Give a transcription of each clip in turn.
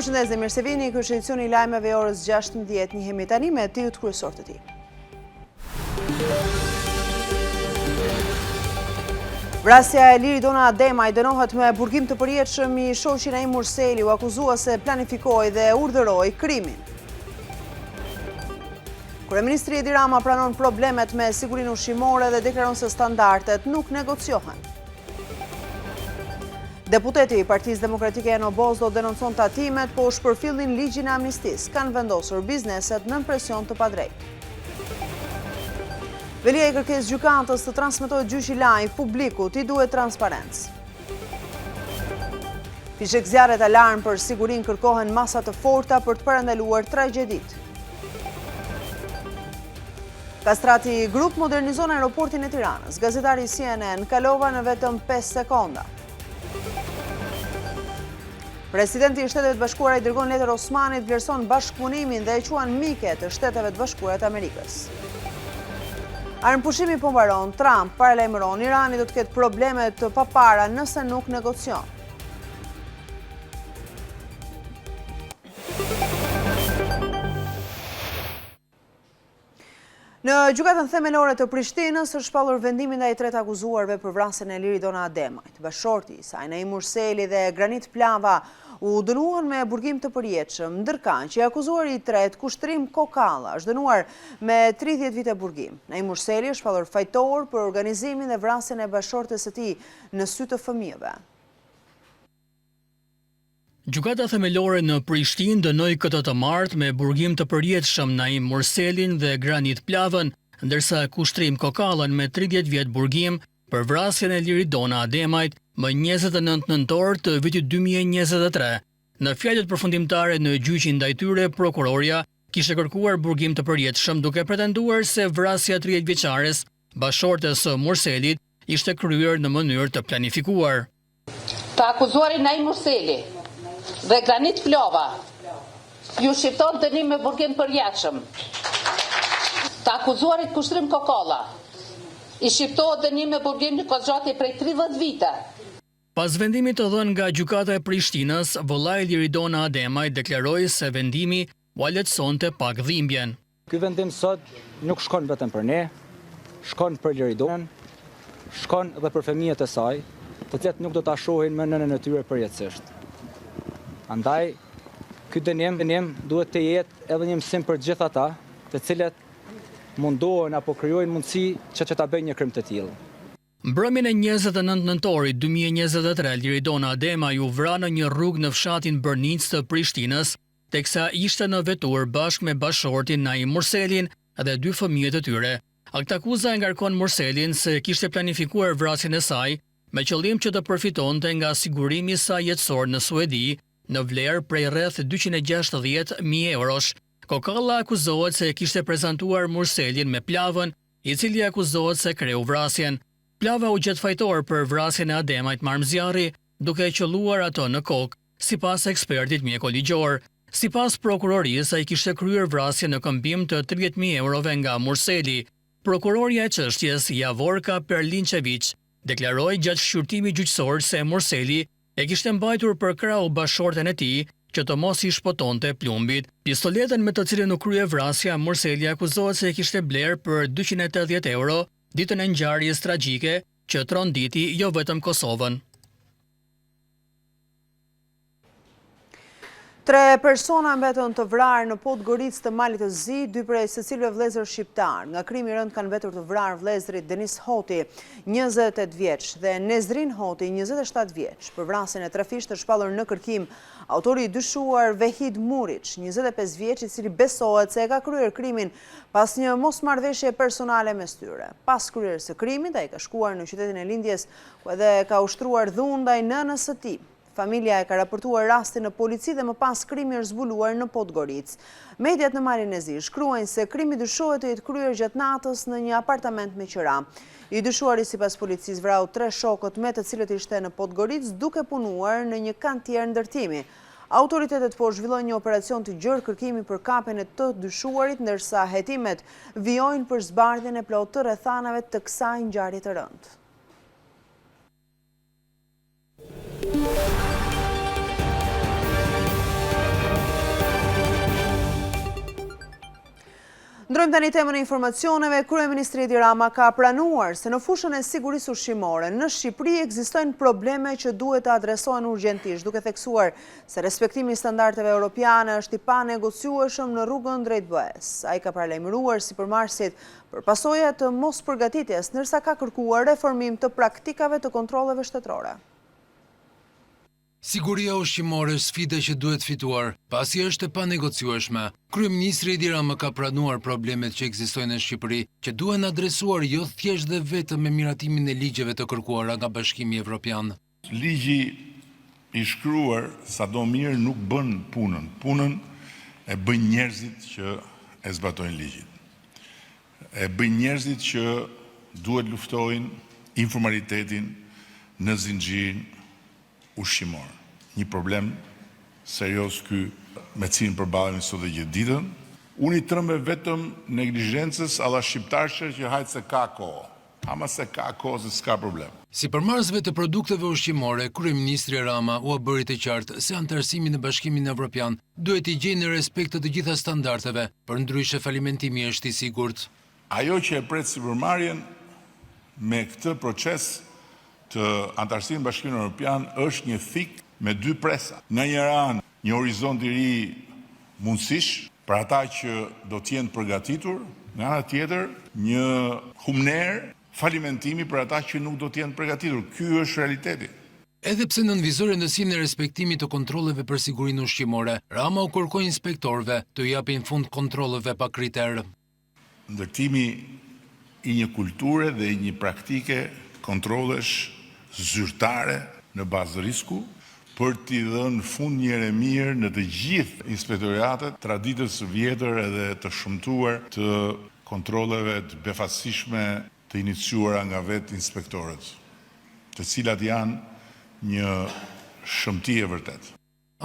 Përshëndes dhe mirë se vini, ky është edicioni i lajmeve i orës 16, njihemi tani me titujt kryesor të tij. Vrasja e Liri Dona Ademaj dënohet me burgim të përjetshëm i shoqin ai Murseli, u akuzua se planifikoi dhe urdhëroi krimin. Kryeministri Edi Rama pranon problemet me sigurinë ushqimore dhe deklaron se standardet nuk negociohen. Deputeti i Partisë Demokratike Eno Bozdo denoncon tatimet, po shpërfillin ligjin e amnistisë, kanë vendosur bizneset nën presion të padrejtë. Velia i kërkes gjykatës të transmetohet gjyqi live publikut, i duhet transparencë. Fishek zjarret alarm për sigurinë kërkohen masa të forta për të parandaluar tragjedit. Kastrati Grup modernizon aeroportin e Tiranës. Gazetari CNN kalova në vetëm 5 sekonda. Presidenti i Shteteve të Bashkuara i dërgon letër Osmanit, vlerëson bashkëpunimin dhe e quan mike të Shteteve të Bashkuara të Amerikës. Armëpushimi po mbaron, Trump paralajmëron Irani do të ketë probleme të papara nëse nuk negocion. Në gjykatën themelore të Prishtinës është shpallur vendimi ndaj 3 akuzuarve për vrasjen e Liri Dona Ademajt. Bashorti i saj, Naim Murseli dhe Granit Plava u dënuan me burgim të përjetshëm, ndërkaq që i akuzuari i tretë, Kushtrim Kokalla, është dënuar me 30 vite burgim. Naim Murseli është shpallur fajtor për organizimin dhe vrasjen e bashortes së tij në sy të fëmijëve. Gjykata themelore në Prishtinë dënoi këtë të martë me burgim të përjetshëm Naim Murselin dhe Granit Plavën, ndërsa Kushtrim Kokallën me 30 vjet burgim për vrasjen e Liri Dona Ademajt më 29 nëntor të vitit 2023. Në fjalët përfundimtare në gjyqin ndaj tyre, prokuroria kishte kërkuar burgim të përjetshëm duke pretenduar se vrasja 30 vjeçares, bashortes së Murselit, ishte kryer në mënyrë të planifikuar. Të akuzuari Naim Murseli dhe Granit Plova ju shqipton dënim me burgim përjetshëm. Të akuzuarit Kushtrim Kokalla i shqiptohet dënim me burgim në kozgjati prej 30 vite. Pas vendimit të dhënë nga gjykata e Prishtinës, vëllai i Liri Dona Ademajt deklaroi se vendimi u lehtësonte pak dhimbjen. Ky vendim sot nuk shkon vetëm për ne, shkon për Liri Donën, shkon edhe për fëmijët e saj, të cilët nuk do ta shohin më nënën e tyre përjetësisht. Andaj, ky dënim duhet të jetë edhe një mësim për gjithë ata, të cilët mundohen apo krijojnë mundësi që ta bëjnë një krim të tillë. Mbrëmjen e 29 nëntorit 2023, Liri Dona Ademaj u vra në një rrugë në fshatin Bërnic të Prishtinës, teksa ishte në vetur bashkë me bashortin Naim Murselin dhe 2 fëmijët e tyre. Aktakuza e ngarkon Murselin se kishte planifikuar vrasjen e saj me qëllim që të përfitonte nga sigurimi i saj jetësor në Suedi, në vlerë prej rreth 260.000 eurosh. Kokalla akuzohet se kishte prezantuar Murselin me Plavën, i cili akuzohet se kreu vrasjen. Plava u gjet fajtor për vrasjen e Ademajt Marmzjarri, duke qelluar ato në kokë, sipas ekspertit mjekoligjor. Sipas prokurorisë, ai kishte kryer vrasjen në këmbim të 30.000 eurove nga Murseli. Prokuroria e çështjes, Javorka Perlinçević, deklaroi gjatë shqyrtimit gjyqësor se Murseli e kishte mbajtur për krau bashorten e tij që të mos I shpotonte plumbit. Pistoletën me të cilën u krye vrasja, Murseli akuzohet se e kishte bler për 280 euro ditën e ngjarjes tragjike që tronditi jo vetëm Kosovën. 3 persona mbetën të vrarë në Podgoricë të Malit të Zi, 2 prej secilëve vëllezër shqiptar. Nga krimi I rënd kanë mbetur të vrarë vëllezërit Denis Hoti, 28 vjeç, dhe Nezrin Hoti, 27 vjeç. Për vrasjen e 3 fishtë të shpallur në kërkim, autori I dyshuar Vehid Muriç, 25 vjeç, I cili besohet se e ka kryer krimin pas një mosmarrëveshje personale mes tyre. Pas kryerjes së krimit, ai ka shkuar në qytetin e lindjes, ku edhe ka ushtruar dhunë ndaj nënës së tij. Familja e ka raportuar rastin në polici dhe më pas krimi është zbuluar në Podgoricë. Mediat në Malin e Zi shkruajnë se krimi dyshohet të jetë kryer gjatë natës në një apartament me qira. I dyshuari sipas policisë vrau 3 shokët me të cilët ishte në Podgoricë duke punuar në një kantier ndërtimi. Autoritetet po zhvillojnë një operacion të gjerë kërkimi për kapjen e të dyshuarit, ndërsa hetimet vijojnë për zbardhjen e plotë të rrethanave të kësaj ngjarje të rëndë. Ndrojmë tani temën e informacioneve. Kryeministri Edi Rama ka pranuar se në fushën e sigurisë ushqimore në Shqipëri ekzistojnë probleme që duhet të adresohen urgjentisht, duke theksuar se respektimi i standardeve europiane është i panegociueshëm në rrugën drejt BE-s. Ai ka paralajmëruar sipërmarrësit për pasojat të mospërgatitjes, ndërsa ka kërkuar reformim të praktikave të kontrolleve shtetërore. Siguria ushqimore është sfida që duhet fituar, pasi është e panegociueshme. Kryeministri Edi Rama ka pranuar problemet që ekzistojnë në Shqipëri, që duhen adresuar jo thjesht dhe vetëm me miratimin e ligjeve të kërkuara nga Bashkimi Evropian. Ligji i shkruar sado mirë nuk bën punën. Punën e bën njerëzit që e zbatojnë ligjin. E bën njerëzit që duhet luftojnë informalitetin në zinxhirin ushqimor. Një problem serios ky me cilin përballemi sot dhe gjithë ditën. Unë i trembe vetëm neglizhencës alla shqiptarëshe që hajtë se ka kohë. Ama se ka kohë, se s'ka problem. Sipërmarrësve të produkteve ushqimore, kryeministri Rama u bëri të qartë se anëtarësimi në Bashkimin Evropian duhet i gjejë në respekt të gjitha standardeve, përndryshe falimentimi është i sigurt. Ajo që e pret sipërmarrjen me këtë proces të anëtarësimit në Bashkimin Evropian është një thik me dy presa. Në një anë, një horizont i ri mundësish për ata që do të jenë përgatitur, nga ana tjetër, një humner falimentimi për ata që nuk do të jenë përgatitur. Ky është realiteti. Edhe pse nënvizoi rëndësinë e respektimit të kontrolleve për sigurinë ushqimore, Rama u kërkoi inspektorëve të japin fund kontrolleve pa kriter. Ndërtimi i një kulture dhe i një praktike kontrollesh zyrtare në bazë risku për t'i dhënë fund një herë mirë në të gjithë inspektoriatet traditës së vjetër edhe të shëmtuar të kontrolleve të befasishme të iniciuara nga vetë inspektorët, të cilat janë një shëmtie e vërtet.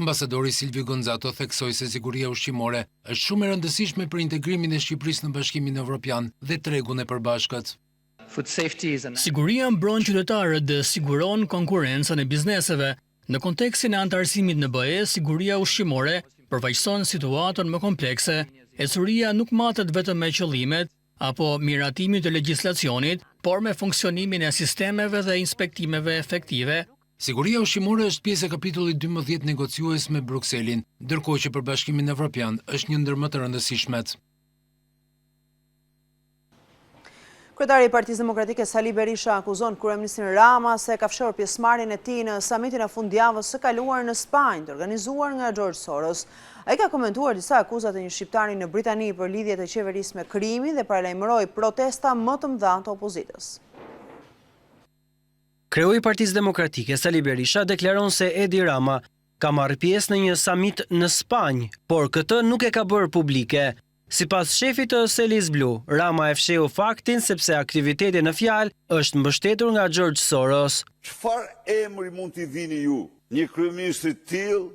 Ambasadori Silvio Gonzato theksoi se siguria ushqimore është shumë e rëndësishme për integrimin e Shqipërisë në Bashkimin Evropian dhe tregun e përbashkët. Siguria mbron qytetarët dhe siguron konkurrencën e bizneseve. Në kontekstin e anëtarësimit në BE, siguria ushqimore përfaqëson situatën më komplekse. Ecuria nuk matet vetëm me qëllimet apo miratimin të legjislacionit, por me funksionimin e sistemeve dhe inspektimeve efektive. Siguria ushqimore është pjesë e kapitullit 12 negociues me Brukselin, ndërkohë që për Bashkimin Evropian është një ndër më të rëndësishmet. Kryetari i Partisë Demokratike Sali Berisha akuzon kryeministrin Rama se ka fshehur pjesëmarrjen e tij në samitin e fundjavës së kaluar në Spanjë, të organizuar nga George Soros. Ai ka komentuar disa akuzat e një shqiptari në Britani për lidhjet e qeverisë me krimin dhe paralajmëroi protesta më të mëdha të opozitës. Kreu i Partisë Demokratike Sali Berisha deklaron se Edi Rama ka marrë pjesë në një samit në Spanjë, por këtë nuk e ka bërë publike. Sipas shefit të Selis Blu, Rama e fsheu faktin sepse aktiviteti në fjalë është mbështetur nga George Soros. Çfarë emri mund t'i vini ju një kryeministri tillë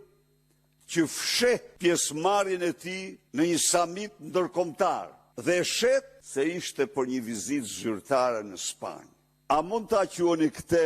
që fsheh pjesëmarrjen e tij në një samit ndërkombëtar dhe shet se ishte për një vizitë zyrtare në Spanjë? A mund ta quani këtë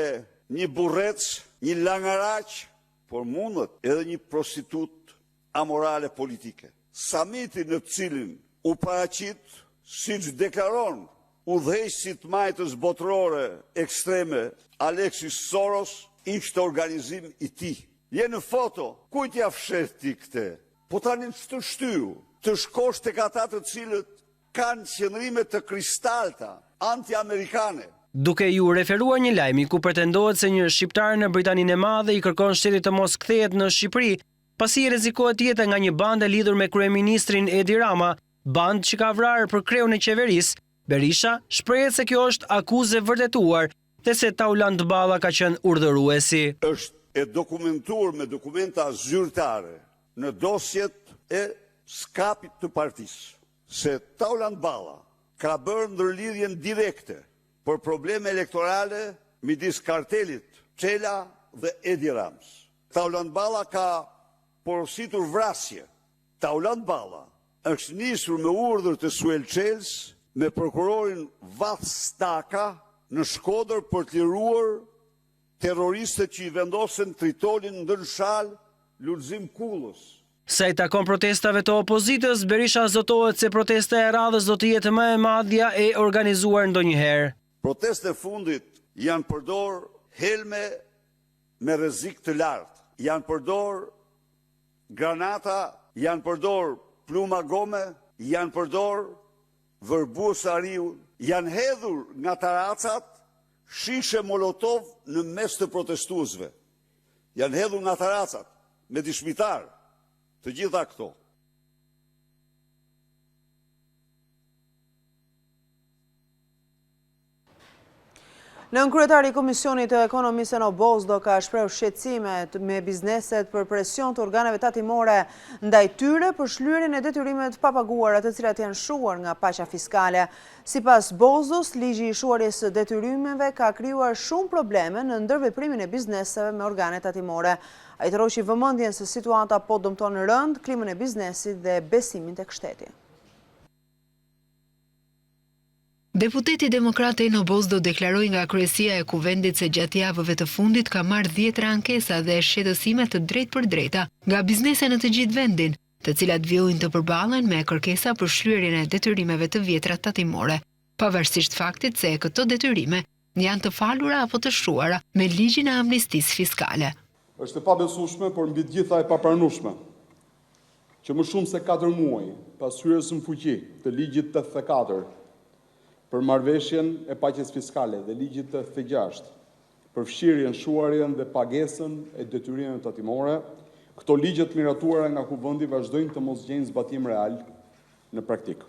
një burrec, një langaraq, por mundet edhe një prostitut amorale politike? Samiti në cilin u paraqit, siç deklaron udhëheqësi i majtës botërore ekstreme Alexis Soros, ishte organizim i tij. Je në foto, kujt ja fshet ti këtë? Po tani të shtyu, të shkosh tek ata të cilët kanë qëndrime të kristalta, anti-amerikane. Duke ju referuar një lajmi ku pretendohet se një shqiptar në Britaninë e Madhe i kërkon shtetit të mos kthehet në Shqipëri, pasi rrezikohet jeta nga një bandë e lidhur me kryeministrin Edi Rama, bandë që ka vrarë për kreun e qeverisë, Berisha shprehet se kjo është akuzë e vërtetuar dhe se Taulant Balla ka qenë urdhëruesi. Është e dokumentuar me dokumenta zyrtare në dosjet e skapit të partisë se Taulant Balla ka bërë ndërlidhjen direkte për probleme elektorale midis kartelit Çela dhe Edi Ramës. Taulant Balla ka porositur vrasje. Taulant Balla është nisur me urdhër të Suel Çels me prokurorin Vath Staka në Shkodër për të liruar terroristët që i vendosen Tritonin ndër Shal, Lulzim Kullës. Sa i takon protestave të opozitës, Berisha zotohet se protesta e radhës do të jetë më e madhja e organizuar ndonjëherë. Protestet e fundit janë përdor helme me rrezik të lartë, janë përdor granata, janë përdor pluma gome, janë përdor vërbues ariu, janë hedhur nga taracat shishe molotov në mes të protestuesve. Janë hedhur nga taracat me dishmitar, të gjitha këto. Nën kryetari i Komisionit të Ekonomisë Eno Bozdo ka shprehur shqetësime me bizneset për presion të organeve tatimore ndaj tyre për shlyerjen e detyrimeve të papaguara të cilat janë shuar nga paqja fiskale. Sipas Bozdos, ligji i shuarjes së detyrimeve ka krijuar shumë probleme në ndërveprimin e bizneseve me organe tatimore. Ai tërhoqi vëmendjen se situata po dëmton rënd klimën e biznesit dhe besimin tek shteti. Deputeti demokrat Eno Bozdo deklaroi nga kryesia e kuvendit se gjatë javëve të fundit ka marrë 10 ankesa dhe shqetësime të drejtë për drejta nga biznese në të gjithë vendin, të cilat vjojnë të përballen me kërkesa për shlyerjen e detyrimeve të vjetra tatimore, pavarësisht faktit se këto detyrime janë të falura apo të shuara me ligjin e amnistisë fiskale. Është e pabesueshme, por mbi të gjitha e papranueshme, që më shumë se 4 muaj pas hyrjes në fuqi të ligjit 84 për marrëveshjen e paqes fiskale dhe ligjit 86 për fshirjen, shuarjen dhe pagesën e detyrimeve tatimore, këto ligje të miratuara nga Kuvendi vazhdojnë të mos gjejnë zbatim real në praktik.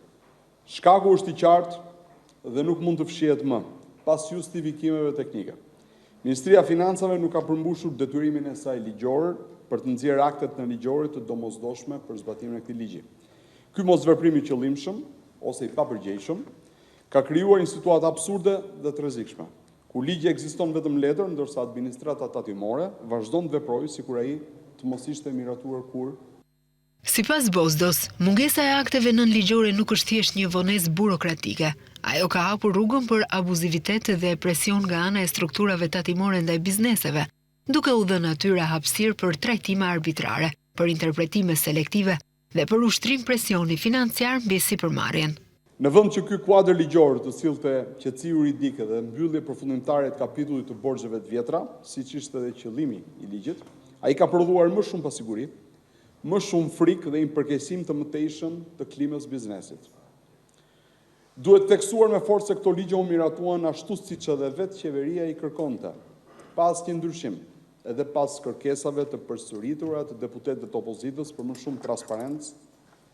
Shkaku është i qartë dhe nuk mund të fshihet më pas justifikimeve teknike. Ministria e Financave nuk ka përmbushur detyrimin e saj ligjor për të nxjerrë aktet në ligjore të domosdoshme për zbatimin e këtij ligji. Ky mosveprim i qëllimshëm ose i papërgjegjshëm ka krijuar një situatë absurde dhe të rrezikshme, ku ligji ekziston vetëm letër, ndërsa administrata tatimore vazhdon të veprojë sikur ai të mos ishte miratuar kur. Sipas Bozdos, mungesa e akteve nënligjore nuk është thjesht një vonesë burokratike. Ajo ka hapur rrugën për abuzivitet dhe presion nga ana e strukturave tatimore ndaj bizneseve, duke u dhënë atyre hapësirë për trajtime arbitrare, për interpretime selektive dhe për ushtrim presioni financiar mbi sipërmarrjen. Në vend që ky kuadër ligjor të sillte qetësi juridike dhe mbyllje përfundimtare të kapitullit të borxheve të vjetra, siç ishte edhe qëllimi i ligjit, ai ka prodhuar më shumë pasiguri, më shumë frikë dhe një përkeqësim të mëtejshëm të klimës biznesit. Duhet tekstuar me forcë se këto ligje u miratuan ashtu siç edhe vetë qeveria i kërkonte, pa asnjë ndryshim, edhe pas kërkesave të përsëritura të deputetëve të opozitës për më shumë transparencë,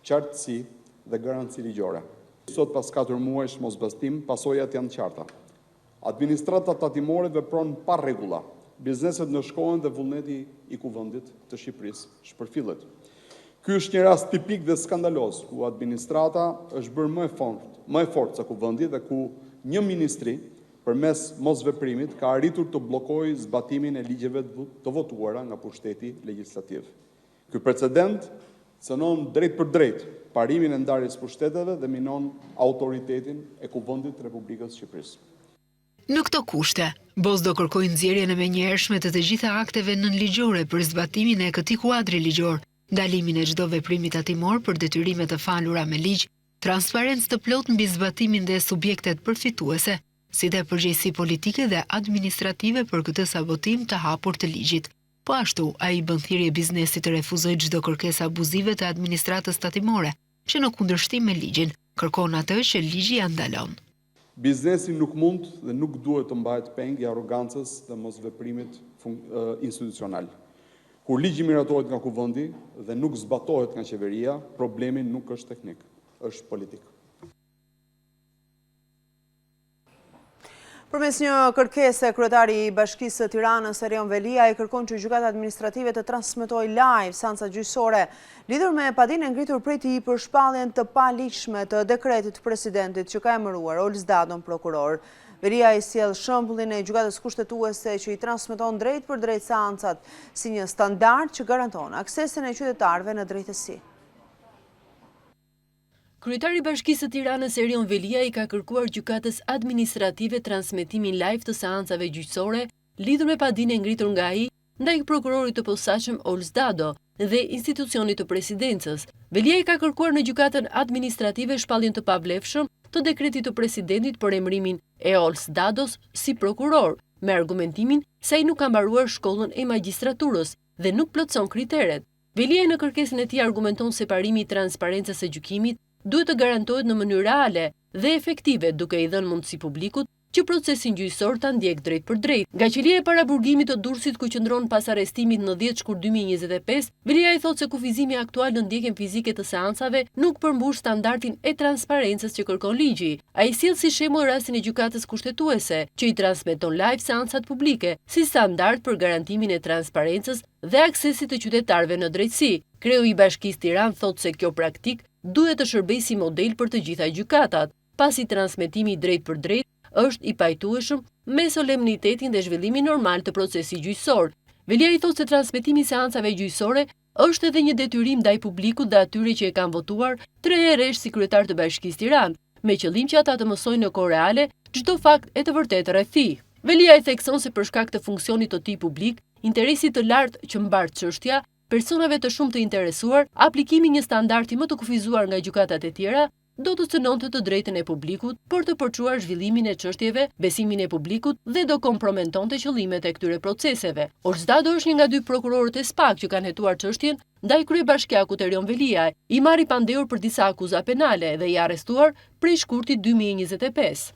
qartësi dhe garanci ligjore. Sot pas 4 muajsh mosbastim, pasojat janë qarta. Administrata tatimore vepron pa rregulla. Bizneset ndëshkohen dhe vullneti i kuvendit të Shqipërisë shpërfillet. Ky është një rast tipik dhe skandaloz, ku administrata është bërë më e fortë se kuvendi dhe ku një ministri, përmes mosveprimit, ka arritur të bllokojë zbatimin e ligjeve të votuara nga pushteti legjislativ. Ky precedent cënon drejt për drejt parimin e ndarjes pushteteve dhe minon autoritetin e Kuvendit të Republikës së Shqipërisë. Në këto kushte, Bozdo kërkoi nxjerrjen e menjëhershme të gjitha akteve nënligjore për zbatimin e këtij kuadri ligjor, ndalimin e çdo veprimi tatimor për detyrimet të falura me ligj, transparencë të plotë mbi zbatimin dhe subjektet përfituese, si dhe përgjegjësi politike dhe administrative për këtë sabotim të hapur të ligjit. Po ashtu, ai bën thirrje biznesit të refuzojë çdo kërkesë abuzive të administratës tatimore, që në kundërshtim me ligjin, kërkon atë që ligji ja ndalon. Biznesi nuk mund dhe nuk duhet të mbahet peng i arrogancës dhe mosveprimit institucional. Kur ligji miratohet nga kuvendi dhe nuk zbatohet nga qeveria, problemi nuk është teknik, është politik. Përmes një kërkese, kryetari i Bashkisë së Tiranës, Erion Velia, i kërkon që gjykata administrative të transmetojë live seanca gjyqësore lidhur me padinë e ngritur prej tij për shpalljen të paligjshme të dekretit të presidentit që ka emëruar Ols Dadon prokuror. Velia i sjell shembullin e gjykatës kushtetuese që i transmeton drejt për drejt seancat si një standard që garanton aksesin e qytetarëve në drejtësi. Kryetari i Bashkisë së Tiranës Erion Velia i ka kërkuar gjykatës administrative transmetimin live të seancave gjyqësore lidhur me padinë e ngritur nga ai ndaj prokurorit të posaçëm Ols Dado, dhe institucionit të presidencës. Velia i ka kërkuar në gjykatën administrative shpalljen të pavlefshëm të dekretit të presidentit për emërimin e Ols Dados si prokuror, me argumentimin se ai nuk ka mbaruar shkollën e magjistraturës dhe nuk plotson kriteret. Velia në kërkesën e tij argumenton se parimi i transparencës së gjykimit duhet të garantohet në mënyrë reale dhe efektive, duke i dhënë mundësi publikut që procesin gjyqësor ta ndjek drejt për drejt. Nga qelia e paraburgimit të Durrësit ku qëndron pas arrestimit në 10 shkurt 2025, Velia i thotë se kufizimi aktual në ndjekjen fizike të seancave nuk përmbush standardin e transparencës që kërkon ligji. Ai sjell si shembull rastin e gjykatës kushtetuese, që i transmeton live seancat publike si standard për garantimin e transparencës dhe aksesit të qytetarëve në drejtësi. Kreu i Bashkisë Tiranë thotë se kjo praktik duhet të shërbejë si model për të gjitha gjykatat, pasi transmetimi drejt për drejt është i pajtueshëm me solemnitetin dhe zhvillimin normal të procesit gjyqësor. Velia i thotë se transmetimi i seancave gjyqësore është edhe një detyrim ndaj publikut dhe atyre që e kanë votuar 3 herësh si kryetar të Bashkisë Tiranë, me qëllim që ata të mësojnë në kohë reale çdo fakt e të vërtetë rreth tij. Velia i thekson se për shkak të funksionit të tij publik, interesit të lartë që mbar çështja, personave të shumë të interesuar, aplikimi një standardi më të kufizuar nga gjykatat e tjera do të cënonte të drejtën e publikut për të përçuar zhvillimin e çështjeve, besimin e publikut dhe do kompromentonte qëllimet e këtyre proceseve. Ols Dado është një nga 2 prokurorët e SPAK që kanë hetuar çështjen ndaj kryebashkiakut Erion Velia, i marri pandehur për disa akuza penale dhe i arrestuar prej shkurtit 2025.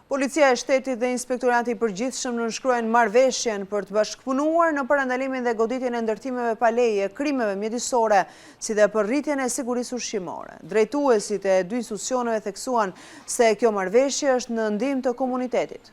Policia e shtetit dhe inspektorati i përgjithshëm nënshkruajnë marrëveshjen për të bashkëpunuar në parandalimin dhe goditjen e ndërtimeve pa leje, krimeve mjedisore, si dhe për rritjen e sigurisë ushqimore. Drejtuesit e 2 institucioneve theksuan se kjo marrëveshje është në ndihmë të komunitetit.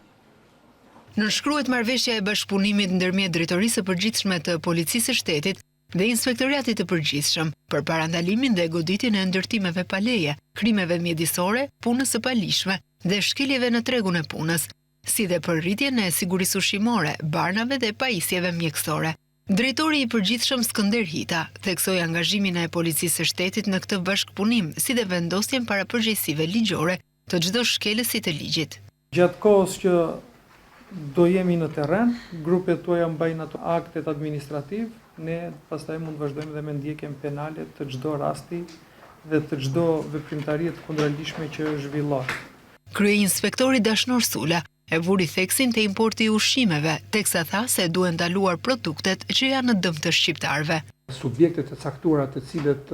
Nënshkruhet marrëveshja e bashkëpunimit ndërmjet Drejtorisë së Përgjithshme të Policisë së Shtetit dhe Inspektoratit të Përgjithshëm për parandalimin dhe goditjen e ndërtimeve pa leje, krimeve mjedisore, punës së palishme dhe shkeljeve në tregun e punës, si dhe për rritjen e sigurisë ushqimore, barnave dhe pajisjeve mjekësore. Drejtori i përgjithshëm Skënder Hita theksoi angazhimin e Policisë së Shtetit në këtë bashkëpunim, si dhe vendosjen parapërgjegjësive ligjore të çdo shkelësi të ligjit. Gjatë kohës që do jemi në terren, grupet tuaja mbajnë ato aktet administrativ, ne pastaj mund të vazhdojmë dhe me ndjekjen penale të çdo rasti dhe të çdo veprimtarie të kundërligjshme që zhvillohet. Kryeinspektori Dashnor Sula e vuri theksin të importi i ushqimeve, teksa tha se duhen ndaluar produktet që janë në dëm të shqiptarëve. Subjektet e caktuara të cilët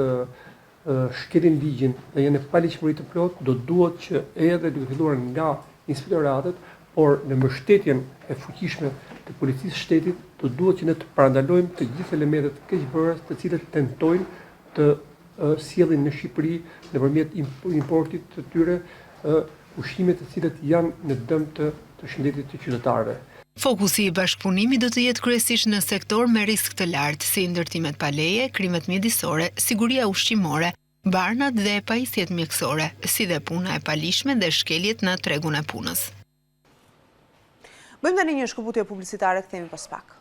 shkelin ligjin dhe janë paligjshmëri të plot, do duhet që edhe duke filluar nga inspektoratet, por në mbështetjen e fuqishme të policisë së shtetit, do duhet që ne të parandalojmë të gjithë elementet keqbërës të cilët tentojnë të sjellin në Shqipëri nëpërmjet importit të tyre ushqime të cilët janë në dëm të shëndetit të qytetarëve. Fokusi i bashkëpunimit do të jetë kryesisht në sektor me risk të lartë, si ndërtimet pa leje, krimet mjedisore, siguria ushqimore, barnat dhe pajisjet mjekësore, si dhe puna e palishme dhe shkeljet në tregun e punës. Bëjmë tani një shkëputje publicitare, kthehemi pas pak.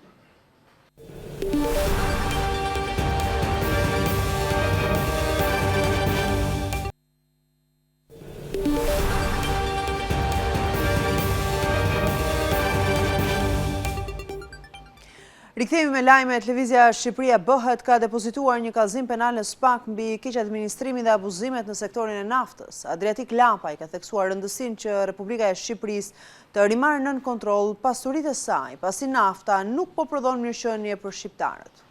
Rikthehemi me lajmet. Lëvizja Shqipëria bëhet ka depozituar një kallëzim penal në SPAK mbi keq administrimin dhe abuzimet në sektorin e naftës. Adriatik Lapaj ka theksuar rëndësinë që Republika e Shqipërisë të rimarrë nën kontroll pasuritë e saj, pasi nafta nuk po prodhon mirëqenie për shqiptarët.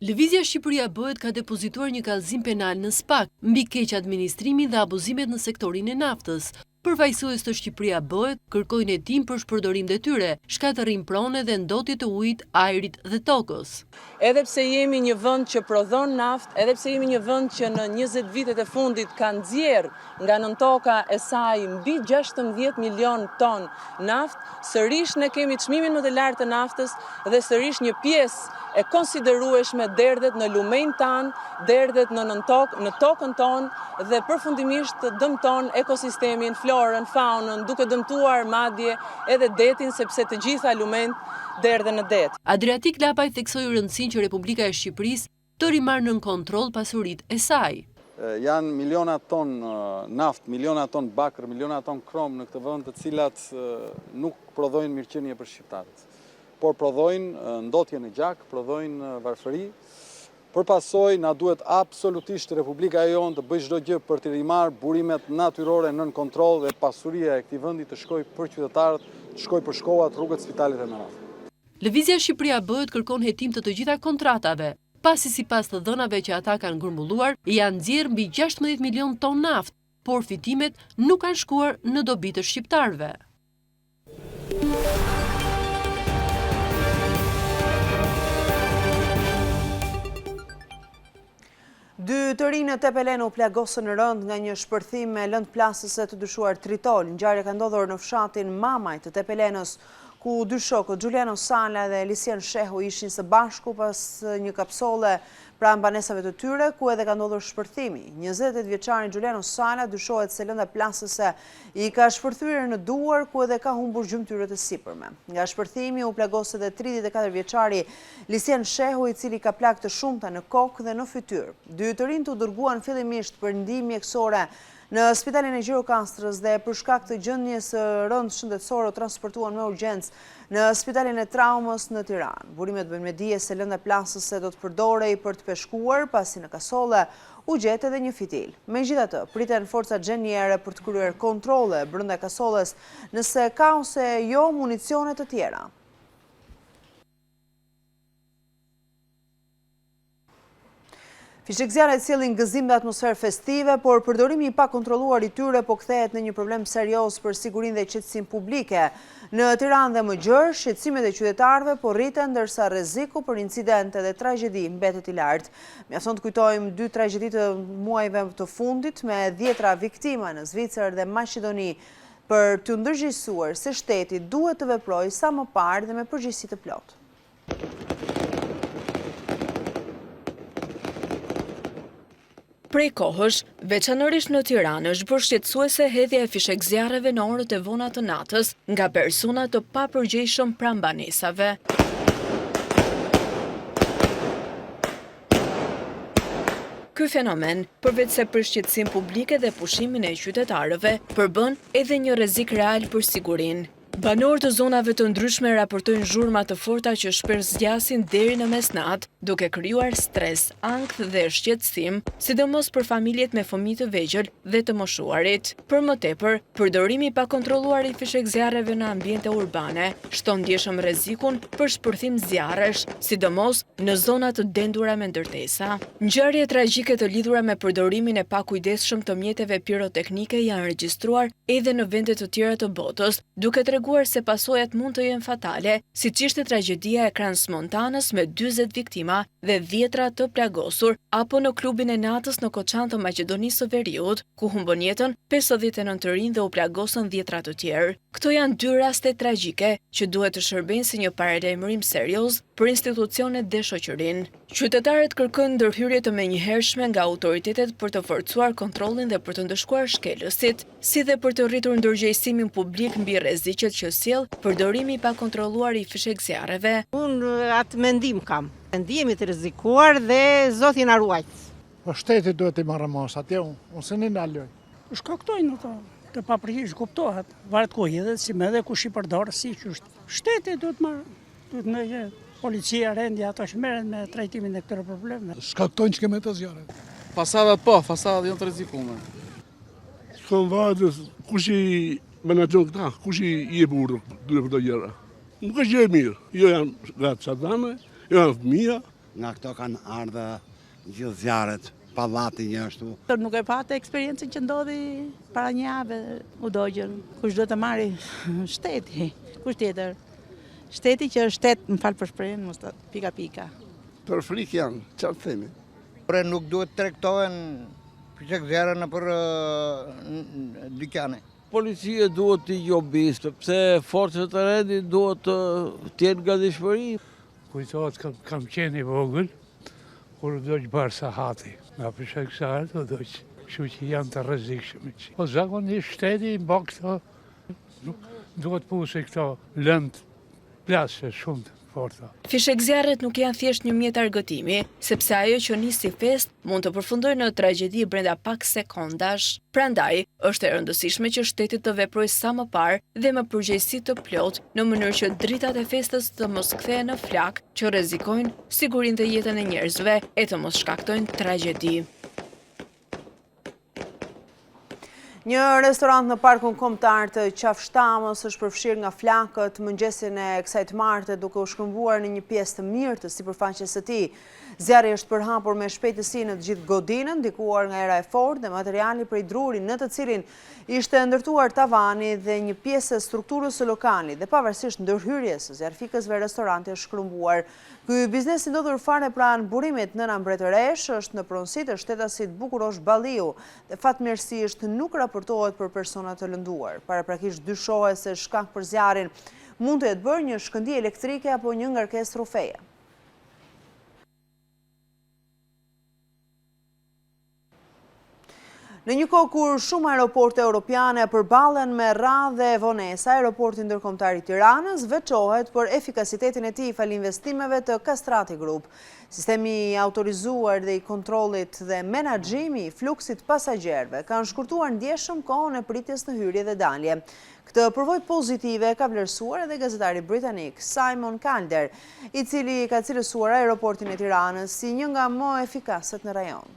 Lëvizja Shqipëria bëhet ka depozituar një kallëzim penal në SPAK mbi keq administrimin dhe abuzimet në sektorin e naftës. Përfaqësues të Shqipëria bëhet kërkojnë hetim për shpërdorim detyre, shkatërrim prone dhe ndotje të ujit, ajrit dhe tokës. Edhe pse jemi një vend që prodhon naftë, edhe pse jemi një vend që në 20 vitet e fundit ka nxjerr nga nën toka e saj mbi 16 milion ton naftë, sërish ne kemi çmimin më të lartë të naftës dhe sërish një pjesë e konsiderueshme derdhet në lumen tan, derdhet në tokën tonë dhe përfundimisht dëmton ekosistemin, florën, faunën, duke dëmtuar madje edhe detin sepse të gjitha lument derdhen në det. Adriatik Lapaj theksoi rëndësinë që Republika e Shqipërisë të rimarrë nën kontroll pasuritë e saj. Janë miliona ton naftë, miliona ton bakër, miliona ton krom në këtë vend të cilat nuk prodhojnë mirëqenie për shqiptarët. por prodhojnë ndotje në gjak, prodhojnë varfëri. Për pasoj, na duhet absolutisht Republika e jonë të bëjë çdo gjë për të rimarrë burimet natyrore nën kontroll dhe pasuria e këtij vendi të shkojë për qytetarët, të shkojë për shkollat, rrugët, spitalet e merat. Lëvizja Shqipëria Bëhet kërkon hetim të gjitha kontratave, pasi sipas të dhënave që ata kanë grumbulluar, janë nxjerrë mbi 16 milion ton naftë, por fitimet nuk kanë shkuar në dobi të shqiptarëve. Dy të rinë në Tepelen u plagosën rënd nga një shpërthim me lëndë plasëse të dyshuar tritol. Ngjarja ka ndodhur në fshatin Mamaj të Tepelenës, ku dy shokët Giuliano Sala dhe Lisien Shehu ishin së bashku pas një kapsole pranë banesave të tyre, ku edhe ka ndodhur shpërthimi. 28 vjeçari Giuliano Sala dyshohet se lënda plasëse i ka shpërthyer në duar, ku edhe ka humbur gjymtyrët e sipërme. Nga shpërthimi u plagos edhe 34 vjeçari Lisien Shehu, i cili ka plagë të shumta në kokë dhe në fytyrë. Dy të rinj u dërguan fillimisht për ndihmë mjekësore në spitalin e Gjirokastrës dhe për shkak të gjendjes së rëndë shëndetësore u transportuan me urgjencë në spitalin e traumës në Tiranë. Burimet bëjnë me dije se lënda plasëse do të përdorej për të peshkuar, pasi në kasole u gjet edhe një fitil. Megjithatë, priten forcat gjenjere për të kryer kontrolle brenda kasolles nëse ka ose jo municione të tjera. Fishekzjarët sjellin gëzim dhe atmosferë festive, por përdorimi i pakontrolluar i tyre po kthehet në një problem serioz për sigurinë dhe qetësinë publike. Në Tiranë dhe më gjerë, shqetësimet e qytetarëve po rriten, ndërsa rreziku për incidente dhe tragjedi mbetet i lartë. Mjafton të kujtojmë 2 tragjedi të muajve të fundit me 10 viktima në Zvicër dhe Maqedoni, për të ndërgjegjësuar se shteti duhet të veprojë sa më parë dhe me përgjegjësi të plotë. Prej kohësh, veçanërisht në Tiranë, është bërë shqetësuese hedhja e fishekzjarreve në orët e vona të natës nga persona të papërgjegjshëm pranë banesave. Ky fenomen, përveç se për shqetësim publike dhe pushimin e qytetarëve, përbën edhe një rrezik real për sigurinë. Banorët të zonave të ndryshme raportojnë zhurma të forta që shperzgjasin deri në mesnatë, duke krijuar stres, ankth dhe shqetësim, sidomos për familjet me fëmijë të vegjël dhe të moshuarit. Për më tepër, përdorimi i pakontrolluar i fishekzjarreve në ambiente urbane shton ndjeshëm rrezikun për shpërthim zjarresh, sidomos në zona të dendura me ndërtesa. Ngjarje tragjike të lidhura me përdorimin e pakujdesshëm të mjeteve piroteknike janë regjistruar edhe në vende të tjera të botës, duke treguar se pasojat mund të jenë fatale, siç ishte tragjedia e Crans-Montanës me 40 viktima dhe 10 të plagosur, apo në klubin e natës në Koçan të Maqedonisë së Veriut, ku humbën jetën 59 të rinj dhe u plagosën 10 të tjerë. Këto janë 2 raste tragjike që duhet të shërbejnë si një paralajmërim serioz për institucionet dhe shoqërinë. Qytetarët kërkojnë ndërhyrje të menjëhershme nga autoritetet për të forcuar kontrollin dhe për të ndëshkuar shkelësit, si dhe për të rritur ndërgjegjësimin publik mbi rreziqet që sjell përdorimi i pakontrolluar i fishekzjarreve. Unë atë mendim kam. Ndihemi të rrezikuar dhe Zoti na ruaj. Po shteti duhet të marrë mos atje, unë se në loj. Shkaktojnë ato, të papërgjegjsh kuptohet, varet ku hidhet, si me dhe kush i përdor, si qështë. Shteti duhet marrë, duhet në policia, rendja, ato që merren me trajtimin e këtyre problemeve. Shkaktojnë që keme të zjarët. Fasadat po, fasadat janë të rrezikuara. Soldadës, kush i menaxhon këta, kush i jep urdhër për këto gjëra. Nuk është gjë e mirë. Jo janë nga çadane, jo janë fëmija. Nga këto kanë ardhur gjithë zjarret, pallati një ashtu. Nuk e patë eksperiencën që ndodhi para një jave u dogjën. Kush do të marri shteti, kush tjetër? Shteti që është shtet, më falë për shprehjen, mos ta pika. Për frikë janë, çfarë themi? Por nuk duhet tregtohen fishekzjarre në për dykane. Policia duhet të jobis, sepse forcat e rendit duhet të jenë gatishmëri. Kujtohet kam qenë i vogël, kur do që barë sahati. Nga fishekzjarret do që kështu që janë të rrezikshëm. Po zakonisht shteti i bë këto, duhet pusi këto lëndë plasë shumë forta. Fishekzjarret nuk janë thjesht një mjet argëtimi, sepse ajo që nis si fest mund të përfundojë në tragjedi brenda pak sekondash. Prandaj, është e rëndësishme që shteti të veprojë sa më parë dhe me përgjegjësi të plotë, në mënyrë që dritat e festës të mos kthehen në flak që rrezikojnë sigurinë dhe jetën e njerëzve e të mos shkaktojnë tragjedi. Një restorant në parkun kombëtar të Qafshtamës është përfshirë nga flakët mëngjesin e kësaj të martë duke u shkëmbuar në një pjesë të mirë të sipërfaqes së tij. Zjarri është përhapur me shpejtësi në të gjithë godinën, ndikuar nga era e fortë dhe materiali prej druri në të cilin ishte ndërtuar tavani dhe një pjesë e strukturës së lokalit dhe pavarësisht ndërhyrjes së zjarfikësve restoranti është shkëmbuar. Ky biznes i ndodhur fare pranë burimit Nëna Mbretëresh është në pronësi të shtetasit Bukurosh Balliu dhe fatmirësisht nuk raportohet për persona të lënduar. Paraprakisht dyshohet se shkak për zjarrin mund të jetë bërë një shkëndijë elektrike apo një ngarkesë rrufeje. Në një kohë kur shumë aeroporte europiane përballen me radhë e vonesa, aeroporti ndërkombëtar i Tiranës veçohet për efikasitetin e tij fal investimeve të Kastrati Group. Sistemi i autorizuar dhe i kontrollit dhe menaxhimi i fluksit pasagjerëve kanë shkurtuar ndjeshëm kohën e pritjes në hyrje dhe dalje. Këtë përvojë pozitive ka vlerësuar edhe gazetari britanik Simon Calder, i cili ka cilësuar aeroportin e Tiranës si një nga më efikaset në rajon.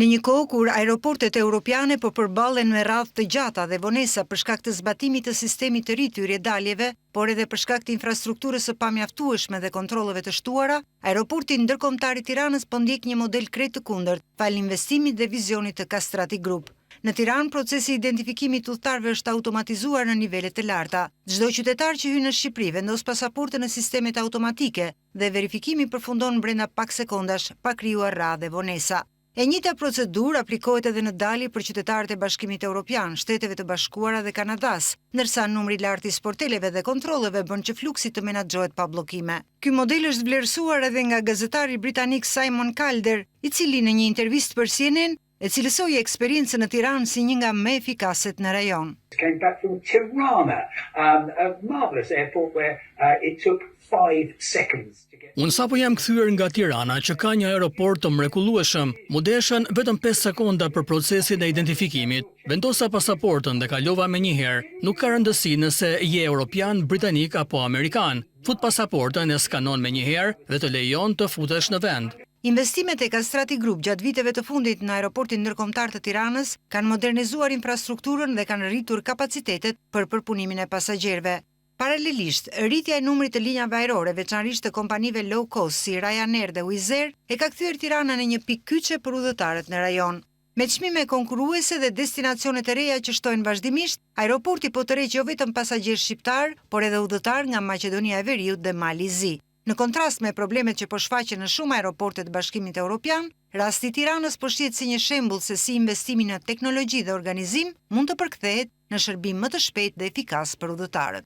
Në një kohë kur aeroportet europiane po përballen me radhë të gjata dhe vonesa për shkak të zbatimit të sistemit të ri të hyrje-daljeve, por edhe për shkak të infrastrukturës së pamjaftueshme dhe kontrolleve të shtuara, aeroporti ndërkombëtar i Tiranës po ndjek një model krejt të kundërt, fal investimit dhe vizionit të Kastrati Group. Në Tiranë, procesi i identifikimit të udhëtarëve është automatizuar në nivele të larta. Çdo qytetar që hyn në Shqipëri vendos pasaportën në sistemet automatike dhe verifikimi përfundon brenda pak sekondash pa krijuar radhë vonesa. E njëjta procedurë aplikohet edhe në dalje për qytetarët e Bashkimit Evropian, Shteteve të Bashkuara dhe Kanadas, ndërsa numri i lartë i sporteleve dhe kontrolleve bën që fluksi të menaxhohet pa bllokime. Ky model është vlerësuar edhe nga gazetari britanik Simon Calder, i cili në një intervistë për CNN e cilësoi eksperiencën në Tiranë si një nga më efikaset në rajon. Came back from Tirana, a marvelous airport where it took 5 seconds. Unë sapo jam kthyer nga Tirana, që ka një aeroport të mrekullueshëm. Mu deshën vetëm 5 sekonda për procesin e identifikimit. Vendosa pasaportën dhe kalova me njëherë. Nuk ka rëndësi nëse je europian, britanik apo amerikan. Fut pasaportën e skanon me njëherë dhe të lejon të futesh në vend. Investimet e Kastrati Group gjatë viteve të fundit në aeroportin ndërkombëtar të Tiranës kanë modernizuar infrastrukturën dhe kanë rritur kapacitetet për përpunimin e pasagjerëve. Paralelisht, rritja e numrit të linjave ajrore, veçanërisht të kompanive low cost si Ryanair dhe Wizz Air, e ka kthyer Tiranën në një pikë kyçe për udhëtarët në rajon. Me çmime konkurruese dhe destinacione të reja që shtojnë vazhdimisht, aeroporti po tërheq jo vetëm pasagjerë shqiptar, por edhe udhëtar nga Maqedonia e Veriut dhe Mali i Zi. Në kontrast me problemet që po shfaqen në shumë aeroporte të Bashkimit Evropian, rasti i Tiranës po shihet si një shembull se si investimi në teknologji dhe organizim mund të përkthehet në shërbim më të shpejtë dhe efikas për udhëtarët.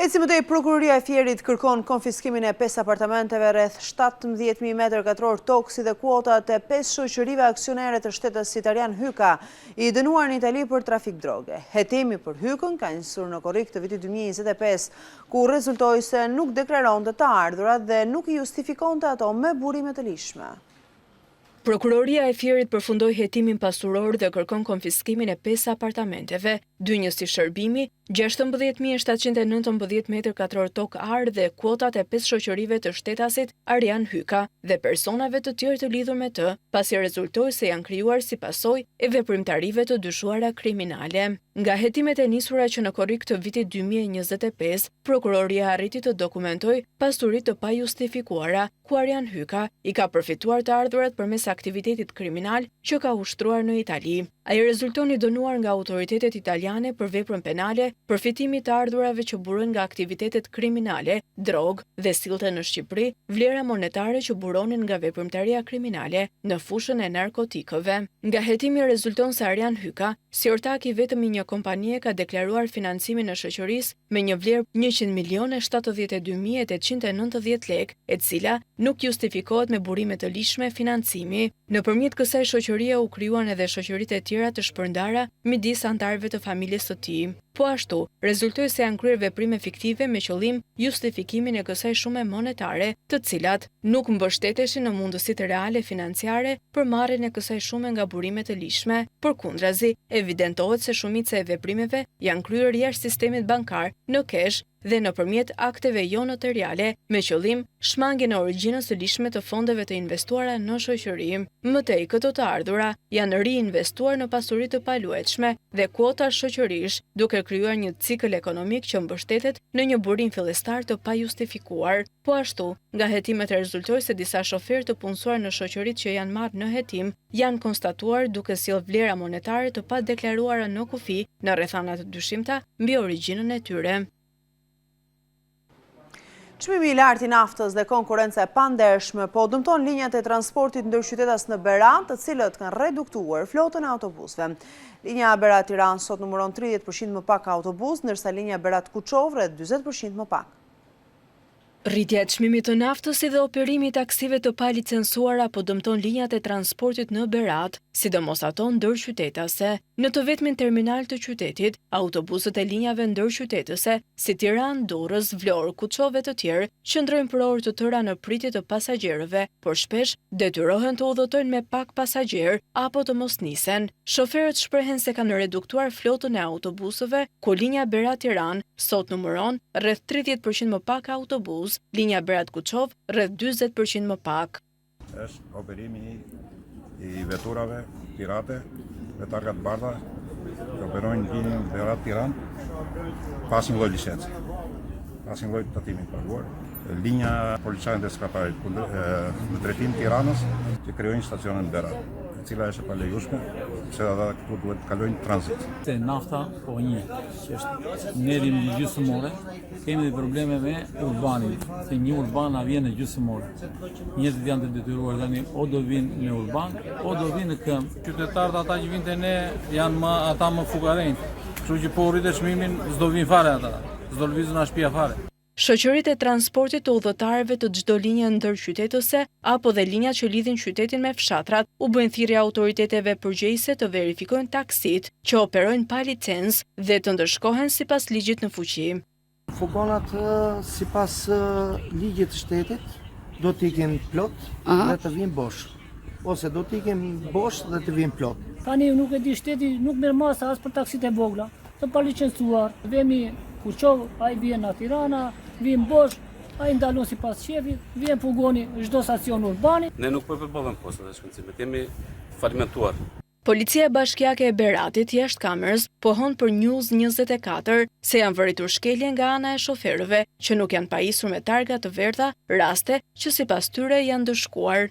Si mëtej, Prokuroria e Fierit kërkon konfiskimin e 5 apartamenteve rreth 17.000 m2 tokë si dhe kuotat e 5 shoqërive aksionere të shtetës italian Hyka, i dënuar në Itali për trafik droge. Hetimi për Hykën ka njësur në korrik të vitit 2025, ku rezultoi se nuk deklaronte të ardhurat dhe nuk i justifikonte ato me burime të lishme. Prokuroria e Fierit përfundoi hetimin pasuror dhe kërkon konfiskimin e 5 apartamenteve, 2 njësi shërbimi, 16.719 m2 tokë ardh dhe kuotat e 5 shoqërive të shtetasit Arian Hyka dhe personave të tjerë të lidhur me të, pasi rezultoi se janë krijuar si pasojë e veprimtarive të dyshuara kriminale. Nga hetimet e nisura që në korrik të vitit 2025, prokuroria arriti të dokumentoj pasuri të pajustifikuara, ku Arian Hyka i ka përfituar të ardhurat përmes aktivitetit kriminal që ka ushtruar në Itali. Ai rezulton i dënuar nga autoritetet italiane për veprën penale, përfitimi të ardhurave që burojnë nga aktivitetet kriminale, drogë dhe sillte në Shqipëri, vlera monetare që buronin nga veprimtaria kriminale në fushën e narkotikëve. Nga hetimi rezulton se Arian Hyka, si ortak i vetëm i një kompanie, ka deklaruar financimin e shoqërisë me një vlerë 100.072.890 lekë, e cila nuk justifikohet me burime të lishme financimi Irani. Nëpërmjet kësaj shoqërie u krijuan edhe shoqëritë e tjera të shpërndara midis anëtarëve të familjes së tij. Po ashtu, rezultoi se janë kryer veprime fiktive me qëllim justifikimin e kësaj shume monetare, të cilat nuk mbështeteshin në mundësitë reale financiare për marrjen e kësaj shume nga burimet e lishme. Përkundrazi, evidentohet se shumica e veprimeve janë kryer jashtë sistemit bankar, në kesh dhe nëpërmjet akteve jo notariale, me qëllim shmangjen e origjinës së lishme të fondeve të investuara në shoqëri. Mëtej, këto të ardhura janë riinvestuar në pasuri të paluajtshme dhe kuota shoqërish, duke krijuar një cikël ekonomik që mbështetet në një burim fillestar të pajustifikuar. Po ashtu, nga hetimet rezultoi se disa shoferë të punësuar në shoqëritë që janë marrë në hetim janë konstatuar duke sjellë vlera monetare të padeklaruara në kufi në rrethana të dyshimta mbi origjinën e tyre. Çmimi i lartë i naftës dhe konkurenca e pandershme po dëmton linjat e transportit ndërqytetas në Berat, të cilët kanë reduktuar flotën e autobusëve. Linja Berat-Tiranë sot numëron 30% më pak autobus, ndërsa linja Berat-Kuçov rreth 40% më pak. Rritja e çmimit të naftës si dhe operimi i taksive të palicencuara po dëmton linjat e transportit në Berat, sidomos ato ndërqytetase. Në të vetmin terminal të qytetit, autobusët e linjave ndërqytetëse, si Tiranë, Durrës, Vlorë, Kuçov e të tjerë, qëndrojnë për orë të tëra në pritje të pasagjerëve, por shpesh detyrohen të udhëtojnë me pak pasagjerë apo të mos nisen. Shoferët shprehen se kanë reduktuar flotën e autobusëve, ku linja Berat-Tiranë sot numëron rreth 30% më pak autobus, linja Berat-Kuçov rreth 40% më pak. Është operimi i veturave pirate me targat bardha që operojnë linjën Berat-Tiranë pas një lloj licence, pas një lloj tatimi të paguar. Linja policare dhe skaparit në drejtim Tiranës që krijojnë stacionin Berat, e cila është e palejueshme, sepse ata këtu duhet të kalojnë tranzit. Se nafta po një që është neri gjysmore, kemi dhe probleme me urbanin, se një urban na vjen në gjysmore. Njerëzit janë të detyruar tani o do vinë në urban, o do vinë në këmbë. Qytetarët ata që vinë te ne janë ata më fukarejnë, kështu që po rritet çmimin, s'do vinë fare ata, s'do lëvizën as shtëpia fare. Shoqëritë e transportit të udhëtarëve të çdo linje ndërqytetëse apo dhe linjat që lidhin qytetin me fshatrat u bëjnë thirrje autoriteteve përgjegjëse të verifikojnë taksit që operojnë pa licencë dhe të ndërshkohen sipas ligjit në fuqi. Furgonat sipas ligjit të shtetit do të ikin plot dhe të vinë bosh, ose do të ikin bosh dhe të vinë plot. Tani nuk e di, shteti nuk merr masa as për taksit e vogla, të pa licencuar. Vemi Kuçov, ai vjen në Tirana, vjen bosh, ai ndalon sipas shefit, vjen furgoni çdo stacion urbani. Ne nuk po përballojmë postat e shkencimit, jemi falimentuar. Policia bashkiake e Beratit jashtëkamerës pohon për News 24 se janë vëritur shkelje nga ana e shoferëve që nuk janë pajisur me targa të verdha, raste që sipas tyre janë dëshkuar.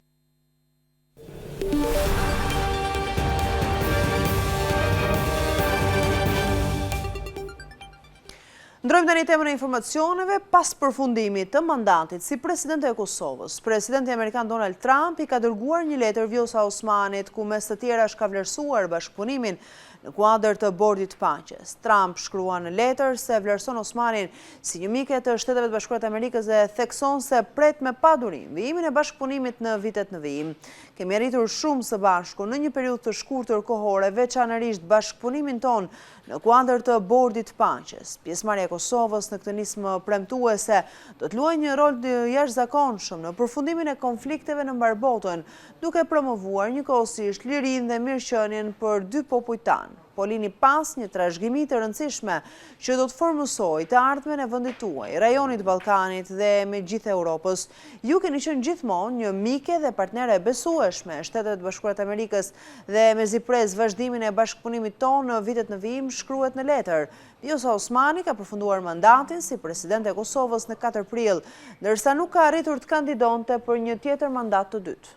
Ndrojmë tani temën e informacioneve pas përfundimit të mandatit si presidente e Kosovës. Presidenti amerikan Donald Trump i ka dërguar një letër Vjosa Osmanit ku mes të tjera është ka vlerësuar bashkëpunimin në kuadër të bordit paqes. Trump shkrua në letër se vlerëson Osmanin si një mike të Shteteve të Bashkuara të Amerikës dhe thekson se pret me padurim vijimin e bashkëpunimit në vitet në vijim. Kemi arritur shumë së bashku në një periudhë të shkurtër kohore, veçanërisht bashkëpunimin ton në kuadër të bordit paqes. Pjesëmarrja e Kosovës në këtë nismë premtuese do të luajë një rol të jashtëzakonshëm në përfundimin e konflikteve në mbarboten, duke promovuar njëkohësisht lirinë dhe mirëqenien për dy popujt tanë. Po lini pas një trashëgimi të rëndësishme që do të formësoj të ardhmen e vendit tuaj, rajonit Ballkanit dhe me gjithë Europës. Ju keni qenë gjithmonë një mike dhe partnere e besueshme e Shtetet Bashkuara të Amerikës dhe me zipres vazhdimin e bashkëpunimit tonë në vitet në vijim, shkruhet në letër. Vjosa Osmani ka përfunduar mandatin si presidente e Kosovës në 4 prill, ndërsa nuk ka arritur të kandidonte për një tjetër mandat të dytë.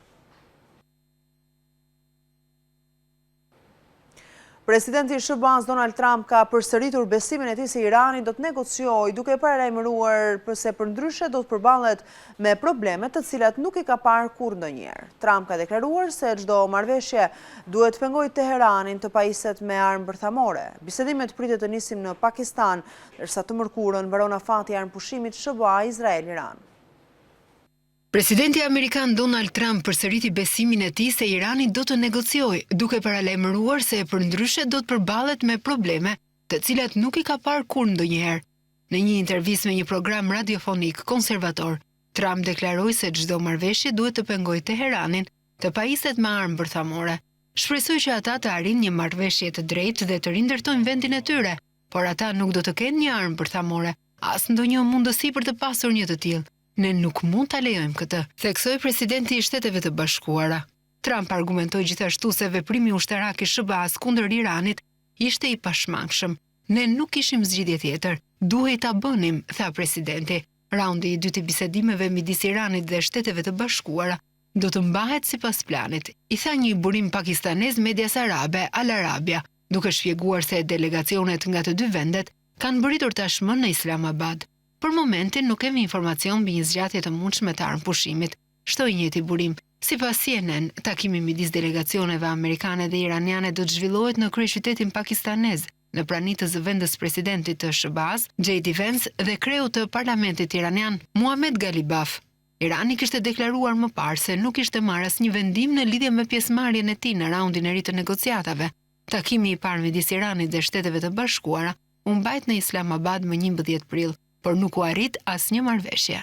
Presidenti i SBA-s Donald Trump ka përsëritur besimin e tij se Irani do të negociojë, duke paralajmëruar se përndryshe do të përballet me probleme të cilat nuk i ka parë kurrë ndonjëherë. Trump ka deklaruar se çdo marrëveshje duhet të pengojë Teheranin të pajiset me armë bërthamore. Bisedimet pritet të nisin në Pakistan, ndërsa të mërkurën mbaron afati i armëpushimit SBA-Izrael-Iran. Presidenti Amerikan Donald Trump përsëriti besimin e tij se Irani do të negociojë, duke paralajmëruar se përndryshe do të përballet me probleme, të cilat nuk i ka parë kurrë ndonjëherë. Në një intervistë me një program radiofonik konservator, Trump deklaroi se çdo marrëveshje duhet të pengojë Teheranin të pajiset me armë bërthamore. Shpresoi që ata të arrijnë një marrëveshje të drejtë dhe të rindërtojnë vendin e tyre, por ata nuk do të kenë një armë bërthamore, as ndonjë mundësi për të pasur një të tillë. Ne nuk mund ta lejojmë këtë, theksoi presidenti i Shteteve të Bashkuara. Trump argumentoi gjithashtu se veprimi ushtarak i SBA-s kundër Iranit ishte i pashmangshëm. Ne nuk kishim zgjidhje tjetër, duhej ta bënim, tha presidenti. Raundi i dytë i bisedimeve midis Iranit dhe Shteteve të Bashkuara do të mbahet sipas planit, i tha një burim pakistanez Medias Arabe Al Arabia, duke shpjeguar se delegacionet nga të dy vendet kanë bëritur tashmë në Islamabad. Për momentin nuk kemi informacion mbi një zgjatje të mundshme të armëpushimit, shtoi njëjti burim. Sipas CNN, takimi midis delegacioneve amerikane dhe iraniane do të zhvillohet në kryeqytetin pakistanez, në prani të zëvendës presidentit të SBA-s, J.D. Vance, dhe kreut të parlamentit iranian, Muhammad Ghalibaf. Irani kishte deklaruar më parë se nuk ishte marrë asnjë vendim në lidhje me pjesëmarrjen e tij në raundin e ri të negociatave. Takimi i parë midis Iranit dhe Shteteve të Bashkuara u mbajt në Islamabad më 11 prill, por nuk u arrit asnjë marrëveshje.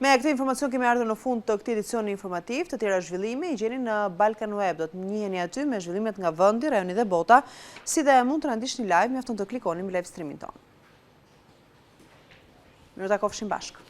Me këtë informacion kemi ardhur në fund të këtij edicioni informativ. Të tjera zhvillime i gjeni në Balkan Web. Do të njiheni aty me zhvillimet nga vendi, rajoni dhe bota, si dhe mund të na ndiqni live, mjafton të klikoni në live streamin tonë. Mirë takofshim bashkë.